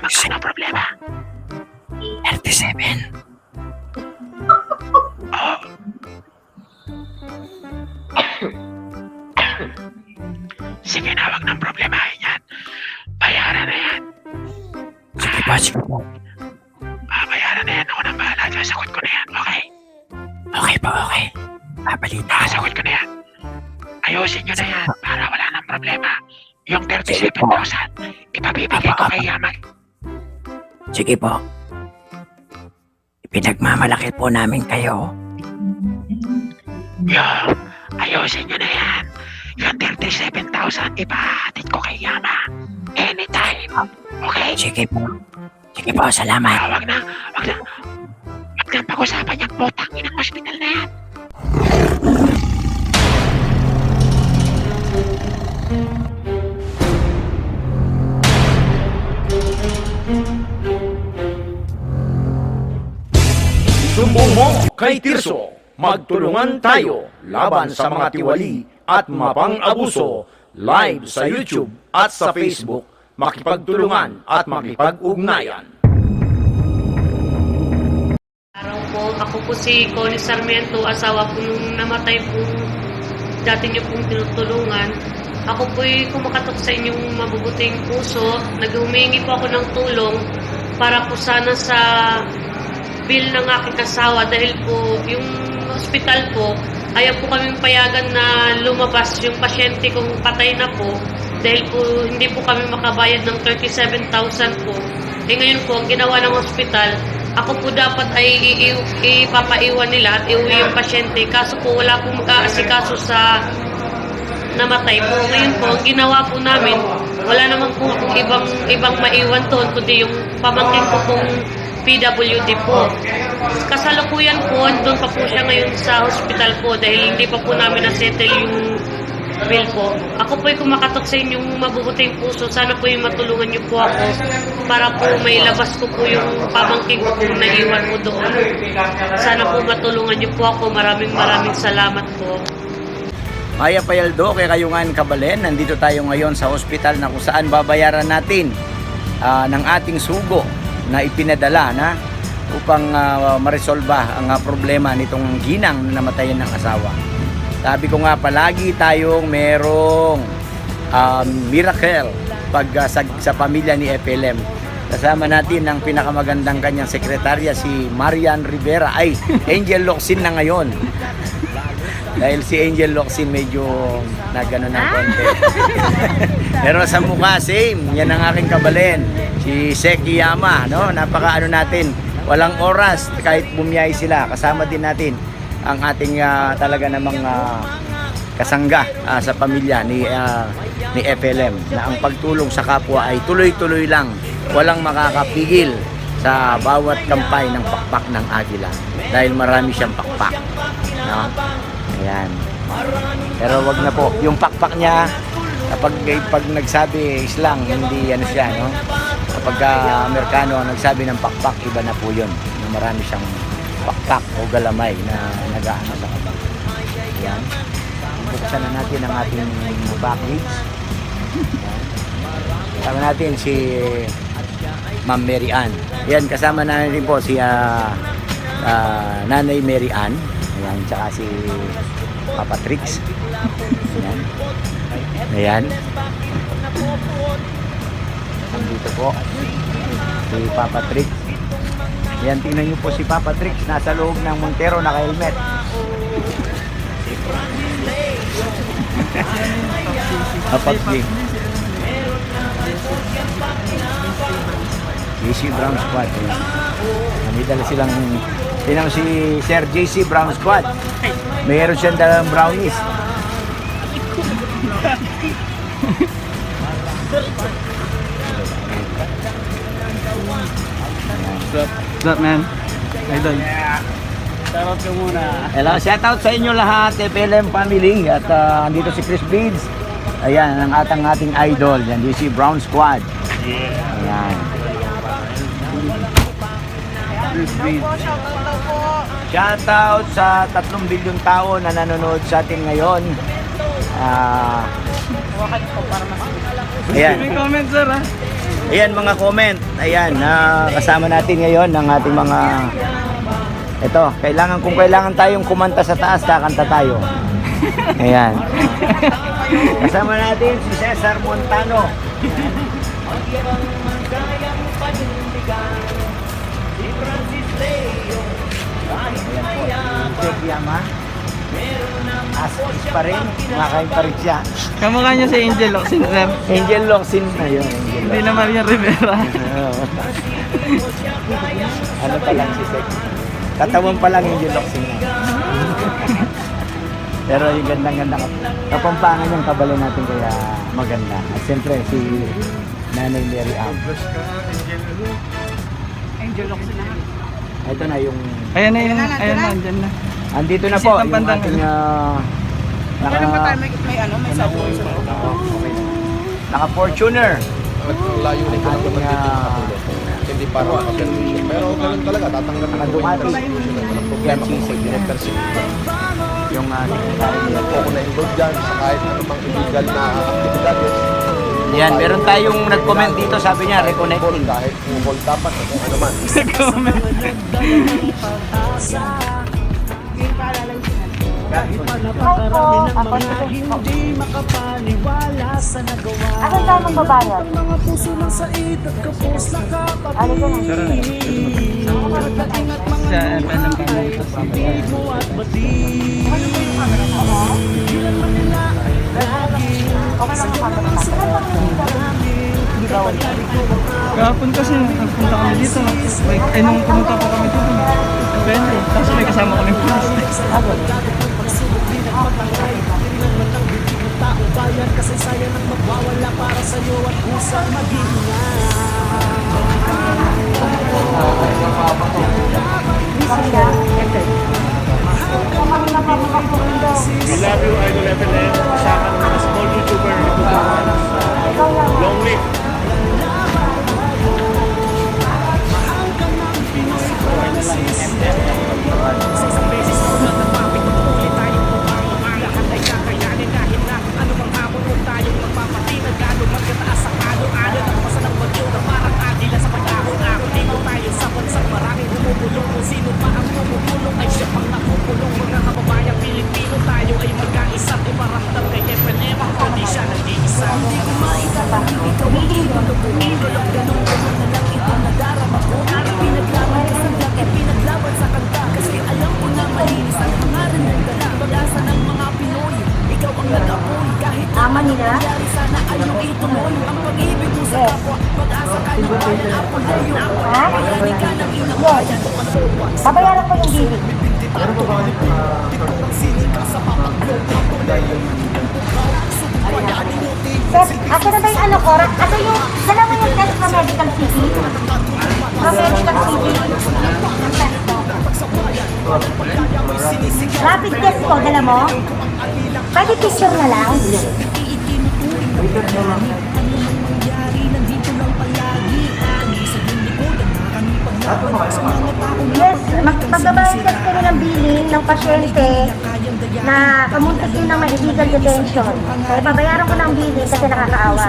magkano problema? 37. Oh. Sige na, wag nang problemahin yan. Bayaran na yan. Sige po. Bayaran na yan. Ako nang bahala. Sasagot ko na yan. Okay? Okay po, okay. Pabalita. Sasagot ko na yan. Ayusin nyo na yan para wala nang problema. Yung 37,000, ipabibigay ko kay Yaman. Sige po. Pinagmamalaki po namin kayo. Ayusin nyo na yan. Yung 37,000, ipahatid ko kay Yama. Anytime. Okay? Sige po. Sige po, salamat. Wag na pag-usapan yung putang inang hospital na yan. Sumbong mo kay Tirso. Magtulungan tayo laban sa mga tiwali at mapang-abuso. Live sa YouTube at sa Facebook. Makipagtulungan at makipag-ugnayan. Araw po, ako po si Connie Sarmiento, asawa po nung namatay po dati niyo pong tinutulungan. Ako po'y kumakatok sa inyong mabubuting puso. Naghumingi po ako ng tulong para po sana sa bill ng aking asawa dahil po yung hospital po, ayaw po kaming payagan na lumabas yung pasyente kung patay na po dahil po hindi po kami makabayad ng 37,000 po. Ngayon po, ang ginawa ng hospital, ako po dapat ay ipapaiwan nila at iuwi yung pasyente. Kaso po wala po mag-aasikaso sa namatay po. Ngayon po, ang ginawa po namin, wala naman po ibang maiwan doon, kundi yung pamangkin ko pong PWD po. Kasalukuyan po, doon pa po siya ngayon sa hospital po dahil hindi pa po namin na-settle yung bill po. Ako po'y kumakatok sa inyong mabubuting puso. Sana po yung matulungan niyo po ako para po may labas ko po yung pamangkin ko po naiwan mo doon. Sana po matulungan niyo po ako. Maraming salamat po. Maya Payaldo, kay Kayungan Kabalen, nandito tayo ngayon sa ospital na kung saan babayaran natin ng ating sugo na ipinadala na upang maresolba ang problema nitong ginang na namatayan ng asawa. Sabi ko nga, palagi tayong merong miracle pag sa pamilya ni FLM. Kasama natin ang pinakamagandang kanyang sekretarya, si Marian Rivera. Ay, Angel Locsin na ngayon. Dahil si Angel Locsin medyo nagano ng konti. Pero sa mukha, same. Yan ang aking kabalen. Si Seki Yama, no? Napaka natin. Walang oras kahit bumiyay sila. Kasama din natin ang ating talaga namang kasangga sa pamilya ni FLM na ang pagtulong sa kapwa ay tuloy-tuloy lang. Walang makakapigil sa bawat kampay ng pakpak ng Agila dahil marami siyang pakpak, no? Ayan. Pero wag na po, yung pakpak niya kapag nagsabi islang, hindi ano siya, no? Kapag Amerikano nagsabi ng pakpak, iba na po yun. Marami siyang pakpak o galamay na nag-aano sa kapag. Ayan. Buksan na natin ang ating backleads. Kasama natin si Ma'am Mary Ann. Ayan, kasama na rin po si Nanay Mary Ann. Ayan, tsaka si Papa Trix. Ayan. Ayan. Andito po si Papa Trix. Ayan, tingnan nyo po si Papa Trix. Nasa loob ng Montero, naka-helmet. Kapag-G. JC Brown Squad. Nandito na silang... Tinang si Sir JC Brown Squad. Mayroon siyang dalang brownies. What's up, man? Idol. Shoutout ka muna. Hello, shoutout sa inyo lahat, FLM family. At andito si Chris Beads. Ayan, ang ating idol. Yan, JC Brown Squad. Ayan. Chris Beads. Shoutout sa 3 bilyong tao na nanonood sa atin ngayon. Ayan. May comment, sir, ha? Ayan mga comment. Ayan, kasama natin ngayon ng ating mga... Ito, kung kailangan tayong kumanta sa taas, kakanta tayo. Ayan. Kasama natin si Cesar Montano. Yama. Asis pa rin, kumakain pa rin siya. Kamukha niya si Angel Locsin, sir. Angel Locsin na yun. Hindi na Maria Rivera. Ano pa lang si Sek? Katawan pa lang Angel Locsin na. Pero yung gandang-ganda kapampangan yung kabalo natin kaya maganda. At siyempre si Nanay Mary Ann. Angel Locsin na. Ito na yung... Ayan na yung, ayan na, andyan na. Andito na Kasi po ang yung bandang- ating... Meron ba tayo may ano, may sabon sa loob? Naka-Fortuner. Layo na ito naman dito sa katulog. Hindi para makapermission. Pero ganun talaga, tatanggapin ko yung Naka-Ducati. permission. Walang problema kung pwede yung permission. Yung Ako ko na-involve dyan sa kahit anumang illegal na actividades. yan, meron tayong nag-comment dito, sabi niya, reconnecting. Kahit hold dapat, kung ano man. Ano tayo magbabayad? Ano ko na? Sa FNM ka na ito sa kahapon kasi nagpunta kami dito. Ay, nung pumunta po kami dito. Depende. Tapos may kasama kami police. We love you, Idol FLM. Kasama ng mga small YouTuber. Long live. Manila? Ha? Yes. Babayaran ko yung bilig. Sir, ako na ba yung ano ko? Ako yung, alam mo yung test from Medical City? From Medical City? Rapid test ko, dala mo? Pwede picture na lang? Yes, magbabayad kasi kami ng billing ng pasyente na kamuntik yun ng may illegal detention. Kaya babayaran ko ng billing kasi nakakaawa.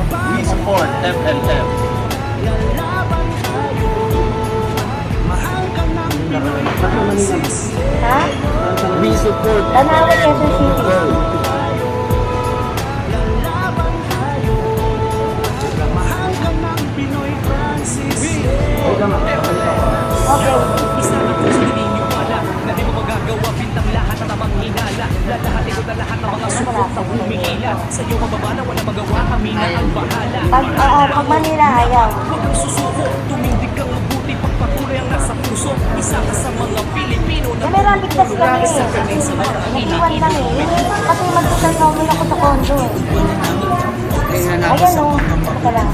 We support FLM. Ha? We support Tanawan, Quezon City. Pag Manila, ayaw. Meron ligtas kami eh. Nag-iwan lang eh. Kasi mag-total normal ako sa condo eh. Ayan o. Ito lang.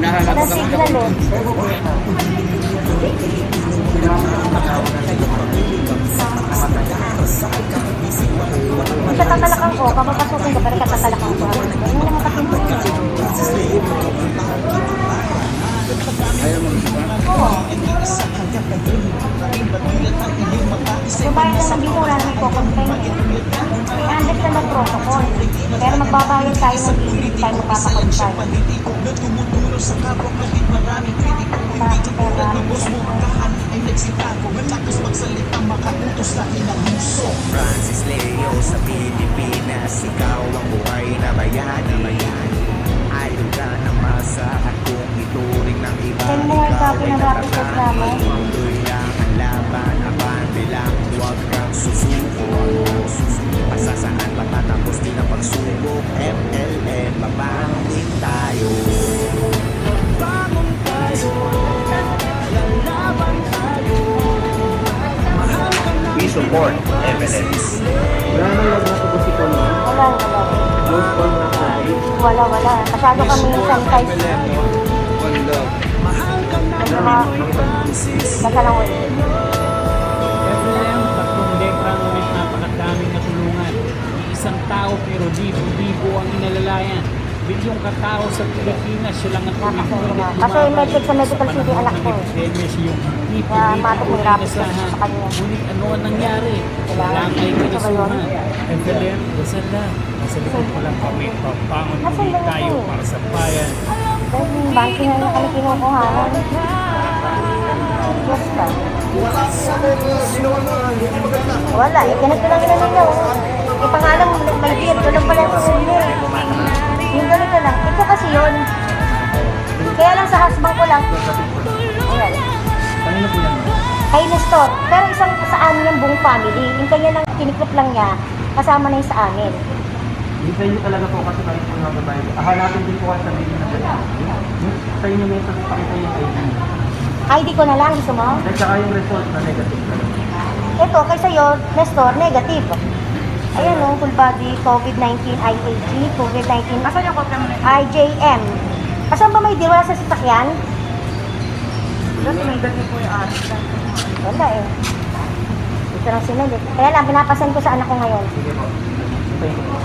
Walang signal eh. Kung sa tatalakan ko, papapasukin ko, pero tatalakan ko. Ano naman katinto yun? Oo. Magbabayad naman dito, wala naman po-complain eh. May understand ang protocol. Pero magbabayad tayo ng hindi tayo magpapakontay. Francis Leo sa Pilipinas, ikaw ang buhay na bayani. Idol ka ng masa at kung ituring ng iba, Send mo nga copy ng rapid test namin. tuloy lang ang laban, abante lang, huwag kang susuko. Pasasaan matatapos din ang pagsubok, MLM, mabangon din tayo. Bangon tayo, lalaban tayo. We support FLS. Wala. Masyado kami sanitize. Basta lang ulit. FLM, tatlong dekra ngunit napakadaming natulungan. Isang tao pero libo-libo ang inalalayan. Bilyong katao sa Pilipinas, siya lang ang tumutulong. Kasi medtech sa Medical City anak ko eh. Kaya matok may rapid test sa kanya. Ngunit ano ang nangyari? Walang ay kinasuhan. FLM, dasal lang. Nasa likod ko lang kami. Papangon Nasaan ulit lang tayo ako? para sa bayan. Dahil yung banking na kami kinukuhanan. Yes ka. Wala, eh. Ganito lang yun ninyo. Yung pangalan mo, may beer. Doon pala yung beer. Yung ganito lang. Ito kasi yun. Kaya lang sa husband ko lang. Ayan. Kanina po lang. Kay Nestor. Pero isang sa amin yung buong family. Yung kanya lang, kiniklop lang niya. Kasama na yung sa amin. Hindi sa inyo talaga po kasi kami po nga babae. Hanapin din po kayo sa video na sa inyo may pakita yung ID. ID ko na lang, gusto mo? At saka yung result na negative talaga. Ito, kay sa'yo, Nestor, negative. Ayan o, full body, COVID-19, IAG, COVID-19, Asan yung kopya mo na? IJM. Asan ba may deal? Wala sa sasakyan? Dati may dati po yung aras. Wala eh. Dito lang sila. Kaya lang, pinapasan ko sa anak ko ngayon. Sige po. Thank you.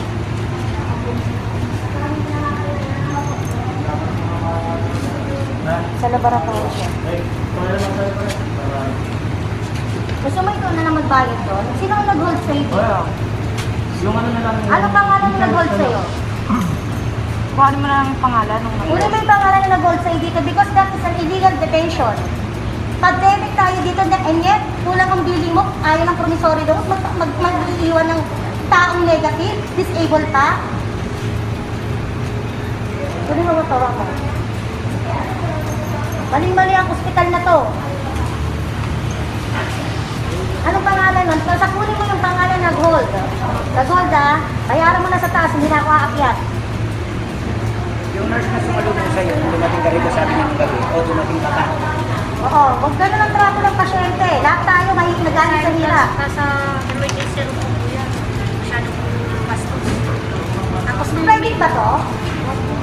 Sa laboratory siya. Gusto mo ikaw na lang magbayad doon? Sino ang nag-hold sa'yo? Yung ano na lang. Ano pangalan na nag-hold sa'yo? Kuhanin mo na lang yung pangalan nung Una may pangalan na nag-hold sa'yo dito because that is an illegal detention. Pandemic tayo dito and yet, kulang ang billing mo, ayaw ng promissory doon, mag-iiwan ng taong negative, disabled pa. Tuloy mo matawa mo. Mali-mali ang ospital na to. Anong pangalan nun? Sakunin mo yung pangalan nag-hold. Nag-hold ah, bayaran mo na sa taas, hindi na ako aakyat. Yung nurse na sumalubong sa'yo, dumating ka rito sabi niya ng gabi, o dumating ka pa. Oo, huwag ganun ang trato ng pasyente. Lahat tayo may nagaling sa hirap. Nasa emergency room po po yan. Masyado po bastos. Tapos Private ba to?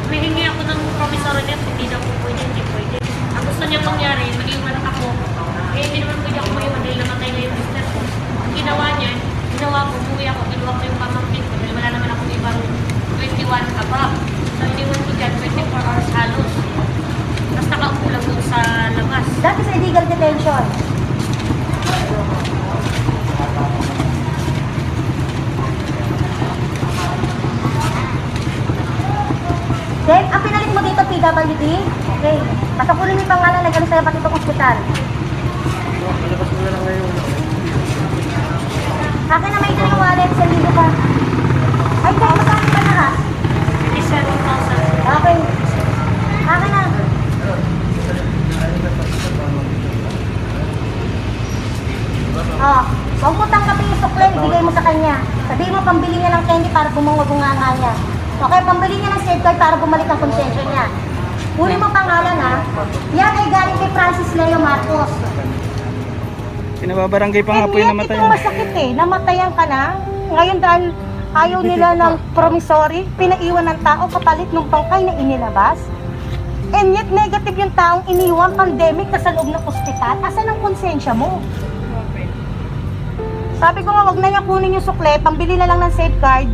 may hingi ako ng promissory note, hindi daw po pwede, hindi pwede. Ang gusto niya mangyari, mag-iwan ako. Eh, hindi naman pwede ako mag-iwan dahil namatay na yung business ko. Ang ginawa niya, umuwi ako, ginawa ko yung pamangkin ko dahil wala naman akong ibang 21 above. So, iniwan ko dyan, 24 hours halos. Tapos nakaupo lang doon sa labas. That is illegal detention. Then, ang pinalit mo dito, PWD? Okay. Pasakunin mo yung pangalan na galing sa'yo pati itong ospital. Akin na may yung wallet, sa libo ka. Ay, tayo, magkano pa na ha? 27,000. Okay. Akin na. Oh, huwag mo tangkapin yung sukle, ibigay mo sa kanya. Sabihin mo, pambili niya ng candy para bumungabunganga niya. Okay, pambili niya ng safeguard para bumalik ang konsensya niya. Uli mo pangalan ha. Yan ay galing kay Francis Leo Marcos. Pinababarangay pa nga po yung namatay. Ito masakit eh. Namatayan ka na. Ngayon dahil ayaw nila ng promissory, pinaiwan ng tao kapalit ng bangkay na inilabas. And yet negative yung taong iniwan, pandemic ka sa loob ng ospital. Asan ang konsensya mo? Sabi ko nga, wag na niya kunin yung sukle, pambili na lang ng safeguard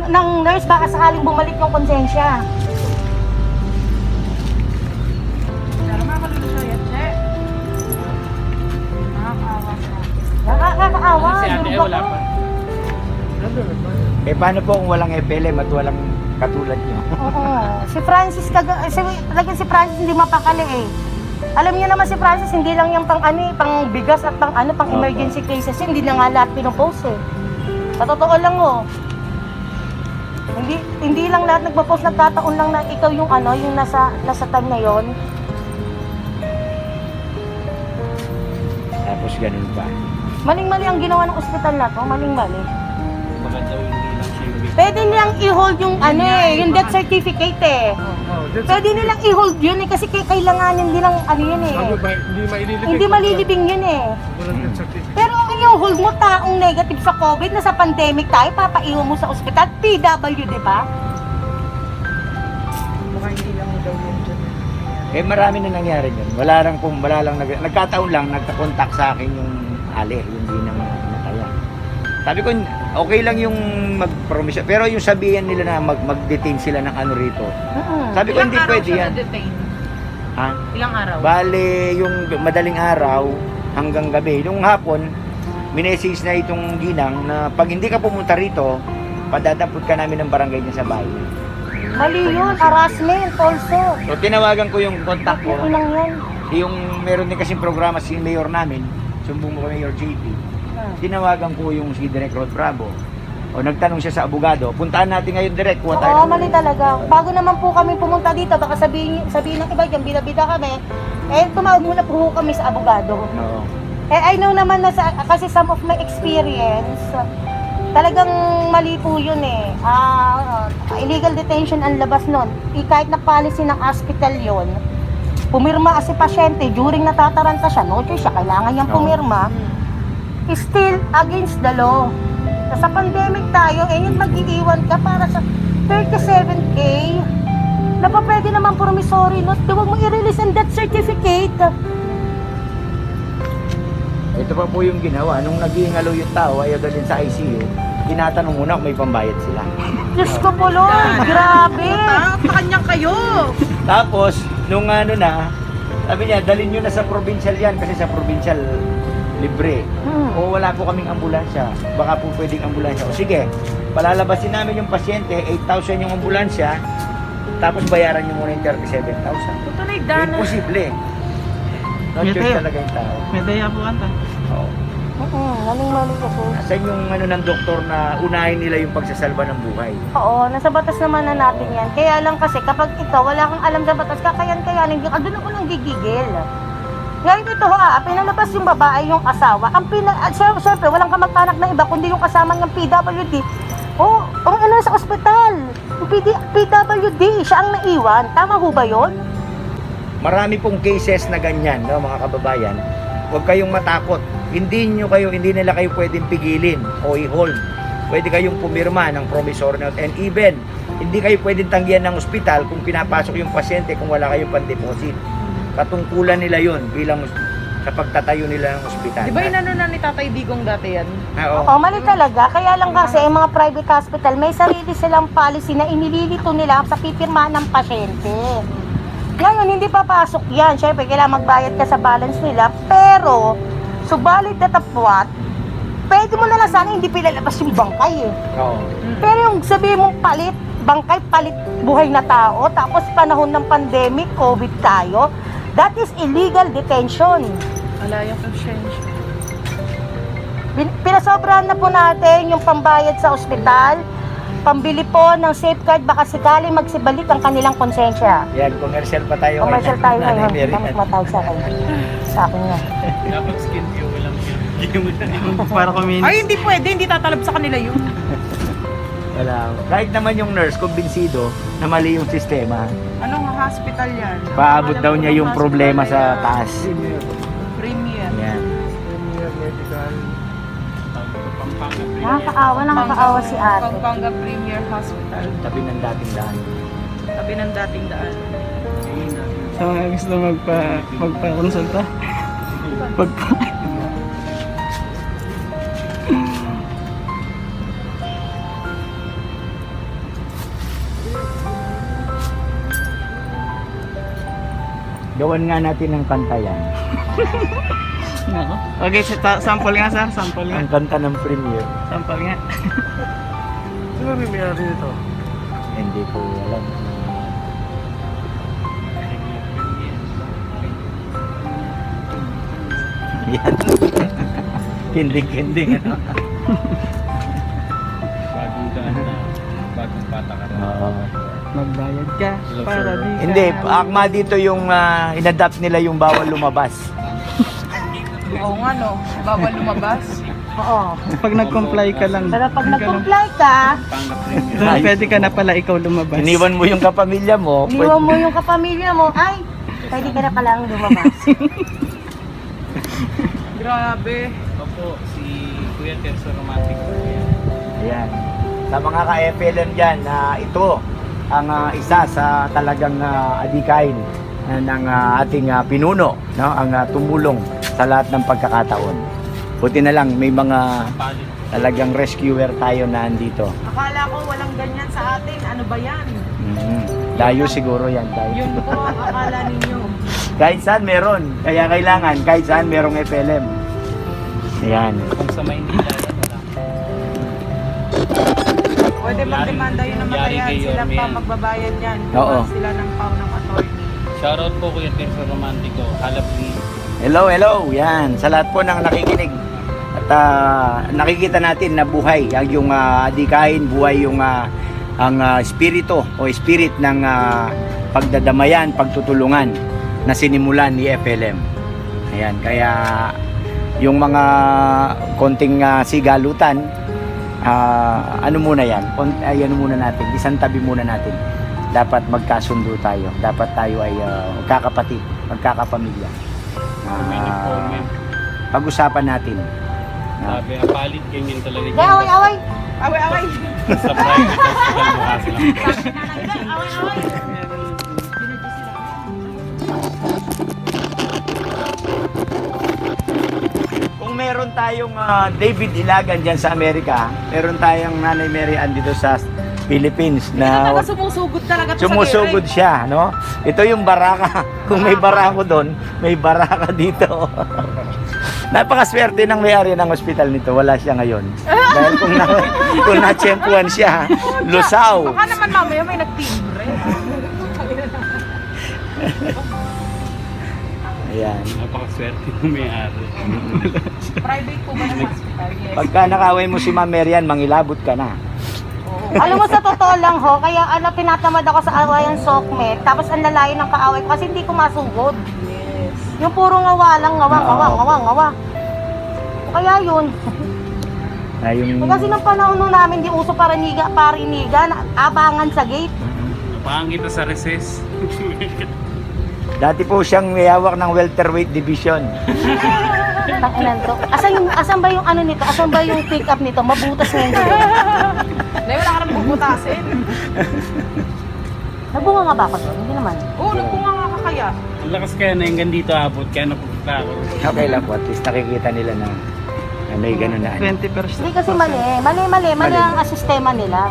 ng nurse baka sakaling bumalik yung konsensya. Nakakaawa. Si ate ay wala pa. Eh paano po kung walang FLM at walang katulad nyo? Oo. Si Francis, talagang si Francis hindi mapakali eh. Alam niyo naman si Francis, hindi lang yung pang pang bigas at pang emergency cases, hindi na nga lahat pinopost eh. Sa totoo lang hindi lang lahat nagpo-post, nagkataon lang na ikaw yung yung nasa time na yon. Tapos ganun pa. Maling-mali ang ginawa ng ospital na to, maling-mali. Maganda yung hindi lang siya yung Pwede nilang i-hold yung yung death certificate eh. Pwede nilang i-hold yun eh kasi kailanganin din ng yun eh. Hindi malilibing yun eh. Pero ang i-hold mo taong negative sa COVID, na sa pandemic tayo, papaiwan mo sa ospital, PWD ba? Eh marami na nangyari yun. Wala lang nagkataon lang, nagka-contact sa akin yung Ali, hindi naman kaya. Sabi ko, okay lang yung mag-promise, pero yung sabihin nila na mag-detain sila ng rito. Sabi ko, hindi pwede yan. Ha? Ilang araw? Bale, yung madaling araw hanggang gabi. Nung hapon, minessage na itong ginang na pag hindi ka pumunta rito, padadampot ka namin ng barangay niya sa bahay. Mali yun, harassment also. So tinawagan ko yung contact ko. Yun lang yan. Yung meron din kasing programa si mayor namin, sumbong mo kay Mayor JP. Tinawagan ko yung si Direk Rod Bravo. O nagtanong siya sa abogado, puntaan natin ngayon direct, kuha tayo. Oo, mali talaga. Bago naman po kami pumunta dito, baka sabihin ng iba dyan, bida-bida kami, tumawag muna po kami sa abogado. Oo. I know naman na kasi some of my experience, talagang mali po yun eh. Illegal detention ang labas nun. Kahit na policy ng hospital yun, pumirma si pasyente during natataranta siya, no choice siya, kailangan niyang pumirma, still against the law. Sa pandemic tayo, yun mag-iiwan ka para sa 37K, na pa pwede naman promissory note, huwag mo i-release ang death certificate. Ito pa po yung ginawa. Nung nag-iingalo yung tao, ayaw dalhin sa ICU, tinatanong muna kung may pambayad sila. Diyos ko po, Lord, grabe. Pakanyang kayo. Tapos, nung sabi niya, dalhin nyo na sa provincial yan kasi sa provincial libre. O wala po kaming ambulansya. Baka po pwedeng ambulansya. O sige, palalabasin namin yung pasyente, 8,000 yung ambulansya, tapos bayaran nyo muna yung 37,000. Tunay dana. Imposible. No choice talaga yung tao. May daya po anta. Oo. Maling-mali kasi. Asan yung ng doktor na unahin nila yung pagsasalba ng buhay? Oo, nasa batas naman na natin yan. Kaya lang kasi kapag ikaw wala kang alam sa batas, kakayan-kayanin, doon ako nang gigigil. Ngayon ito pinalabas yung babae, yung asawa. Siyempre, walang kamag-anak na iba, kundi yung kasama ng PWD. Sa ospital. Yung PWD, siya ang naiwan. Tama ho ba yun? Marami pong cases na ganyan, no, mga kababayan. Huwag kayong matakot. Hindi nila kayo pwedeng pigilin o i-hold. Pwede kayong pumirma ng promissory note, and even hindi kayo pwedeng tanggihan ng ospital kung pinapasok yung pasyente kung wala kayong pan-deposit. Katungkulan nila yon bilang sa pagtatayo nila ng ospital. Di ba inano na ni Tatay Digong dati yan? Oo, mali talaga. Kaya lang kasi yung mga private hospital, may sarili silang policy na inililito nila sa pipirmahan ng pasyente. Ngayon, hindi papasok yan. Siyempre, kailangan magbayad ka sa balance nila. Pero, subalit datapwat, pwede mo na lang sana hindi pilalabas yung bangkay eh. Oo. Pero yung sabihin mong bangkay, palit buhay na tao, tapos panahon ng pandemic, COVID tayo, that is illegal detention. Wala yung conscience. Pinasobrahan na po natin yung pambayad sa ospital, pambili po ng safeguard, baka sakali magsibalik ang kanilang konsensya. Yan, commercial pa tayo. Commercial tayo Nanay ngayon. Mary. Kamot matawag sa akin. Sa akin nga. dapat skin fuel lang yun. Para community. Ay, hindi pwede. Hindi tatalab sa kanila yun. Wala. Kahit naman yung nurse, kumbinsido na mali yung sistema. Anong hospital yan? Paabot daw niya yung problema sa taas. Premier. Yan. Nakakaawa si ate. Pampanga Premier Hospital. Tabi ng dating daan. Tabi ng dating daan. Sa mga gusto magpa-konsulta. Gawan nga natin ng kanta yan. Nako. Okay, sample nga sir, sample nga. Ang kanta ng premiere. Sample nga. Sino may mayari nito? Hindi ko alam. Yan. Kinding-kinding. Ano? Bagong daan na, bagong patakaran. Magbayad ka para di ka. Hindi, akma dito yung inadapt nila yung bawal lumabas. Oo nga no, bawal lumabas. Oo. Pag nag-comply ka lang. Pero pag nag-comply ka, Panggap rin Doon pwede ka na pala ikaw lumabas. Iniwan mo yung kapamilya mo. iniwan mo yung kapamilya mo, ay, pwede ka na palang lumabas. Grabe. Opo, si Kuya Terso Romantic. Ayan. Sa mga ka-FLM dyan, ito ang isa sa talagang adikain ng ating pinuno, no? Ang tumulong sa lahat ng pagkakataon. Buti na lang may mga talagang rescuer tayo na andito. Akala ko walang ganyan sa atin. Ano ba yan? Dayo siguro yan. Dayo. Yun po ang akala ninyo. Kahit saan meron. Kaya kailangan, kahit saan merong FLM. Ayan. Kung sa Maynila, wala. Pwede magdemanda yun ng matayan. Yari kay Sila pa Yorme. magbabayad yan. Oo. Sila ng pao ng attorney. Shoutout po Kuya Terso Romantico. Halap ni Hello, hello. Yan. Sa lahat po ng nakikinig. At nakikita natin na buhay yung adikain, buhay yung ang espiritu o spirit ng pagdadamayan, pagtutulungan na sinimulan ni FLM. Ayan, kaya yung mga konting sigalutan, ano muna yan? Ano muna natin, isang tabi muna natin. Dapat magkasundo tayo. Dapat tayo ay magkakapatid, magkakapamilya. may nag-comment. Pag-usapan natin. Sabi, apalit ganyan talaga. Kaya away-away. Away-away. Sa private hospital mukha sila. Away-away. Kung meron tayong David Ilagan dyan sa Amerika, meron tayong Nanay Mary Ann dito sa Philippines na Talaga sumusugod talaga to sumusugod siya, no? Ito yung baraka. Kung may barako doon, may baraka dito. Napakaswerte ng may-ari ng ospital nito. Wala siya ngayon. Dahil kung na-tsempuan siya, lusaw. Baka naman mamaya may nagtimbre. Ayan. Napakaswerte ng may-ari. Private po ba ng hospital? Yes. Pagka nakaway mo si Ma'am Marian, mangilabot ka na. Alam mo, sa totoo lang ho, kaya tinatamad ako sa awayan sokmed, tapos ang lalayo ng kaaway ko kasi hindi ko masugod. Yes. Yung puro ngawa lang, ngawa. Kaya yun. Kasi nung panahon nun namin, di uso pariniga, na abangan sa gate. Napangit na sa recess. Dati po siyang may hawak ng welterweight division. Tanginan to. Asan ba yung ano nito? Asan ba yung pick up nito? Mabutas na yun dito. Dahil wala ka nang bubutasin. Nabunga nga ba ako doon? Hindi naman. Oo, nagpunga nga ka kaya. Ang lakas kaya na yung ganito abot, kaya napupunta ako. Okay lang po, at least nakikita nila na may gano'n na ano. 20%. Hindi kasi mali ang sistema nila.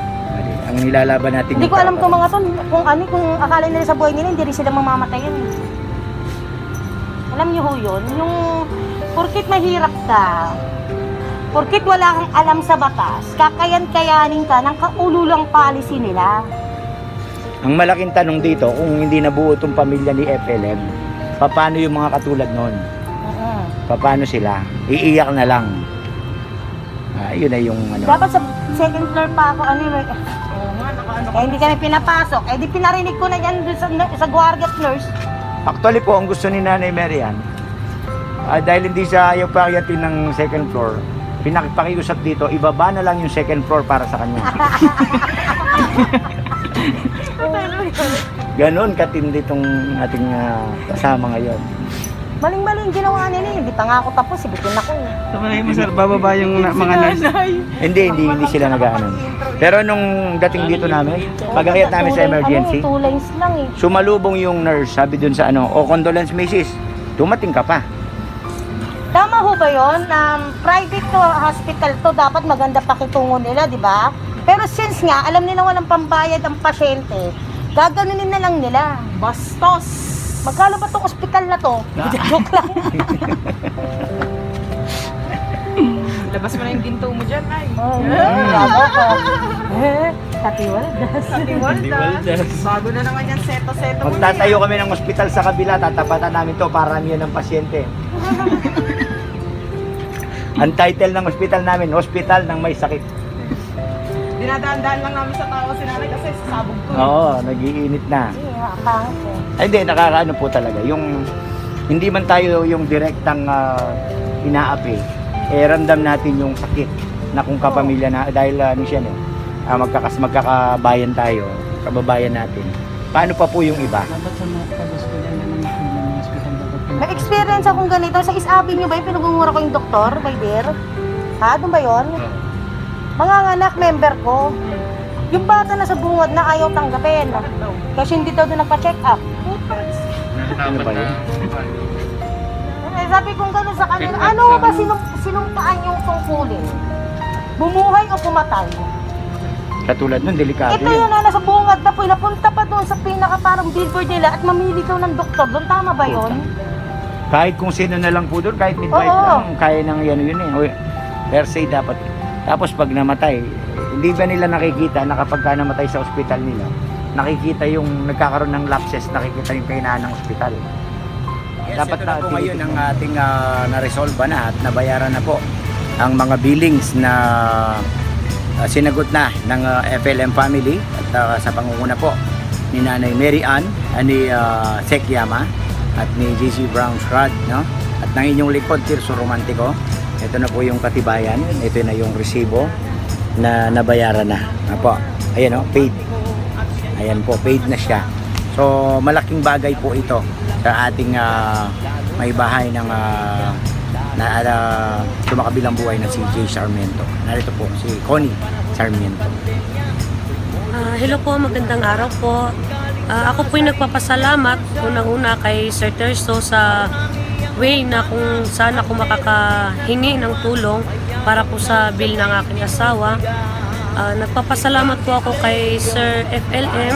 Ang nilalaban natin Hindi yung ko alam karapatan. kung mga to, kung akala nila sa buhay nila, hindi rin sila mamamatayan. Alam niyo ho yun, yung porkit mahirap ka, porkit wala kang alam sa batas, kakayan-kayanin ka ng kaululang policy nila. Ang malaking tanong dito, kung hindi nabuo itong pamilya ni FLM, paano yung mga katulad nun? Paano sila? Iiyak na lang. Yun na yung ano. Dapat sa second floor pa ako, hindi kami pinapasok. Di pinarinig ko na yan doon sa guardian nurse. Actually po, ang gusto ni Nanay Marian, dahil hindi siya ayaw pakyatin ng second floor, pinakiusap dito, ibaba na lang yung second floor para sa kanya. Ganon katindi itong ating kasama ngayon. Maling-maling ginawa nila, hindi pa nga ako tapos, ibitin ako. Sabi mo sir, bababa yung mga nurse. Hindi sila nag-ano. Pero nung dating dito namin, pag-akyat namin sa emergency, 2 lines lang eh. sumalubong yung nurse, sabi dun sa condolence Mrs. Dumating ka pa. Tama ho ba yun? Private to, hospital to, dapat maganda pakitungo nila, di ba? Pero since nga, alam nila walang pambayad ang pasyente, gaganunin na lang nila. Bastos! Magkano ba tong ospital na to? Joke lang. Labas mo na yung ginto mo dyan, ay. Bravo ko. Katiwaldas. Katiwaldas. Bago na naman yan, seto-seto mo na Magtatayo kami ng ospital sa kabila, tatapatan namin to para yan ng pasyente. Ang title ng ospital namin, Hospital ng May Sakit. Dinadaan-daan lang namin sa tao si nanay kasi sasabog ko. Oo, nagiinit na. Pangit eh. Ay, hindi, nakakaano po talaga. Yung, hindi man tayo yung direktang inaapi, ramdam natin yung sakit na kung kapamilya na, dahil ano siya, magkakabayan tayo, kababayan natin. Paano pa po yung iba? Dapat sa mga pag-hospital na ng hospital dapat May-experience akong ganito. Sa East Avenue ba yung pinagmumura ko yung doktor, my dear? Ha? Doon ba yun? Manganganak, member ko. Yung bata na sa bungad na ayaw tanggapin. Kasi hindi daw doon nagpa-check up. Ano ba yun? Eh, sabi kong gano'n sa kanila, ano ba sinumpaan yung tungkulin? Bumuhay o pumatay? Katulad nun, delikado Ito yun na nasa bungad na po, napunta pa doon sa pinaka parang billboard nila at mamili daw ng doktor doon. Tama ba yun? Kahit kung sino na lang po doon, kahit midwife Oo. lang, kaya nang yan yun eh. Per se dapat. Tapos pag namatay, hindi ba nila nakikita na kapag ka namatay sa ospital nila, nakikita yung nagkakaroon ng lapses, nakikita yung kahinaan ng ospital. Yes, dapat na po ngayon ang ating na-resolve na at nabayaran na po ang mga billings na sinagot na ng FLM family at sa pangunguna po ni Nanay Mary Ann, ni Sek Yama at ni JC Brown Scrod, no? At ng inyong likod, Tirso Romantico. Ito na po yung katibayan, ito na yung resibo na nabayaran na. Apo, ayan o, paid. Ayan po, paid na siya. So, malaking bagay po ito sa ating may bahay ng tumakabilang buhay na si Jay Sarmiento. Narito po si Connie Sarmiento. Hello po, magandang araw po. Ako po'y nagpapasalamat unang-una kay Sir Terso sa way na kung saan ako makakahingi ng tulong para po sa bill ng aking asawa. Nagpapasalamat po ako kay Sir FLM,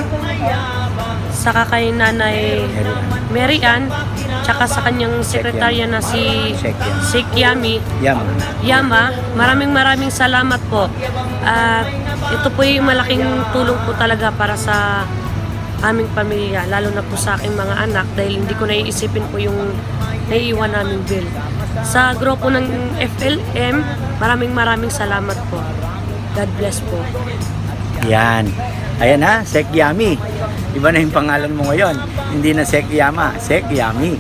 saka kay Nanay Mary Ann, tsaka sa kanyang sekretarya na si Sek Yama. Maraming salamat po. At ito po yung malaking tulong po talaga para sa aming pamilya, lalo na po sa aking mga anak dahil hindi ko naiisipin po yung naiiwan naming bill. Sa grupo ng FLM, maraming salamat po. God bless po. Yan. Ayan ha, Sek Yami. Iba na yung pangalan mo ngayon. Hindi na Sek Yama, Sek Yami.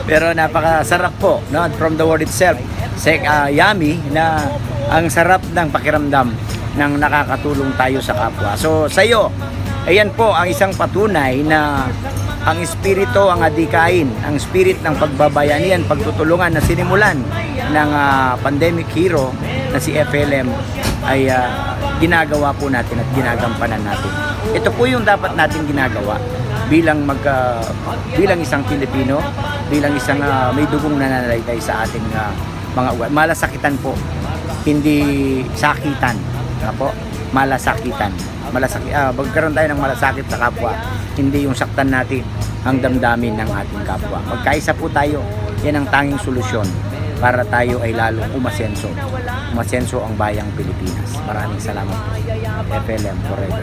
Pero napakasarap po, no? From the word itself, Sek Yami, na ang sarap ng pakiramdam ng nakakatulong tayo sa kapwa. So sa iyo, ayan po ang isang patunay na ang espiritu ang adikain, ang spirit ng pagbabayanihan, pagtutulungan na sinimulan ng pandemic hero na si FLM ay ginagawa po natin at ginagampanan natin. Ito po yung dapat natin ginagawa bilang bilang isang Pilipino, bilang isang may dugong nananalaytay sa ating mga malasakitan po, hindi sakitan, po, malasakitan. Magkaroon tayo ng malasakit sa kapwa, hindi yung saktan natin ang damdamin ng ating kapwa. Magkaisa po tayo, yan ang tanging solusyon para tayo ay lalong umasenso ang bayang Pilipinas. Maraming salamat po. FLM forever.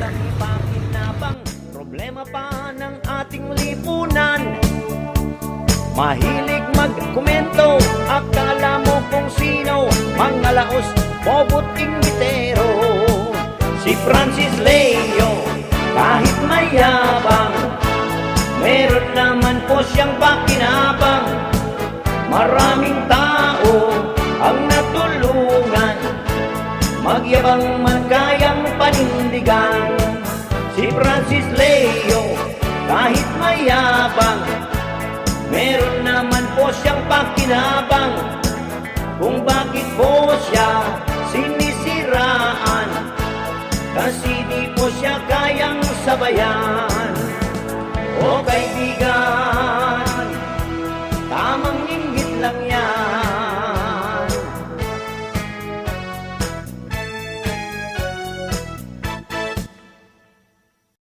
Problema pa ng ating lipunan, mahilig magkomento, akala mo kung sino, mga laos, bobot imbitero. Si Francis Leo, kahit mayabang, meron naman po siyang pakinabang. Maraming tao ang natulungan, magyabang man kayang panindigan. Si Francis Leo, kahit mayabang, meron naman po siyang pakinabang. Kung bakit po siya sinisiraan, kasi di po siya kayang sabayan. O kay